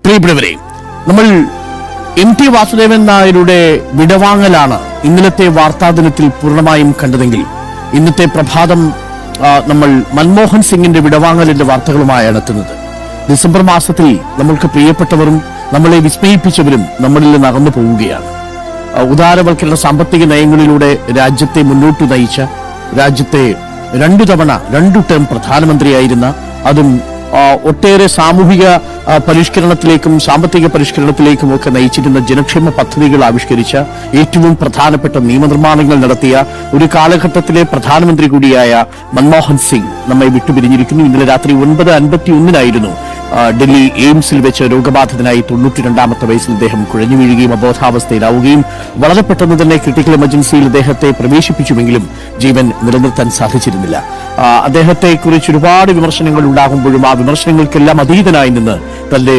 പ്രിയപ്പെട്ടവരെ, നമ്മൾ MT വാസുദേവൻ നായരുടെ വിടവാങ്ങലാണ് ഇന്നലത്തെ വാർത്താദിനത്തിൽ പൂർണ്ണമായും കണ്ടതെങ്കിൽ ഇന്നത്തെ പ്രഭാതം നമ്മൾ മൻമോഹൻ സിംഗിന്റെ വിടവാങ്ങലിന്റെ വാർത്തകളുമായാണ് എത്തുന്നത്. ഡിസംബർ മാസത്തിൽ നമ്മൾക്ക് പ്രിയപ്പെട്ടവരും നമ്മളെ വിസ്മയിപ്പിച്ചവരും നമ്മളിൽ നിന്ന് അകന്നു പോവുകയാണ്. ഉദാരവൽക്കരണ സാമ്പത്തിക നയങ്ങളിലൂടെ രാജ്യത്തെ മുന്നോട്ട് നയിച്ച, രാജ്യത്തെ രണ്ടു ടേം പ്രധാനമന്ത്രിയായിരുന്ന, അതും ഒട്ടേറെ സാമൂഹിക പരിഷ്കരണത്തിലേക്കും സാമ്പത്തിക പരിഷ്കരണത്തിലേക്കും ഒക്കെ നയിച്ചിരുന്ന ജനക്ഷേമ പദ്ധതികൾ ആവിഷ്കരിച്ച, ഏറ്റവും പ്രധാനപ്പെട്ട നിയമനിർമ്മാണങ്ങൾ നടത്തിയ ഒരു കാലഘട്ടത്തിലെ പ്രധാനമന്ത്രി കൂടിയായ മൻമോഹൻ സിംഗ് നമ്മെ വിട്ടുപിരിഞ്ഞിരിക്കുന്നു. ഇന്നലെ രാത്രി 9:51 ഡൽഹി എയിംസിൽ വെച്ച് രോഗബാധിതനായി 92ാമത്തെ വയസ്സിൽ അദ്ദേഹം കുഴഞ്ഞു വീഴുകയും അബോധാവസ്ഥയിലാവുകയും വളരെ പെട്ടെന്ന് തന്നെ ക്രിട്ടിക്കൽ എമർജൻസിയിൽ അദ്ദേഹത്തെ പ്രവേശിപ്പിച്ചുവെങ്കിലും ജീവൻ നിലനിർത്താൻ സാധിച്ചിരുന്നില്ല. അദ്ദേഹത്തെക്കുറിച്ച് ഒരുപാട് വിമർശനങ്ങൾ ഉണ്ടാകുമ്പോഴും ആ വിമർശനങ്ങൾക്കെല്ലാം അതീതനായി നിന്ന് തന്റെ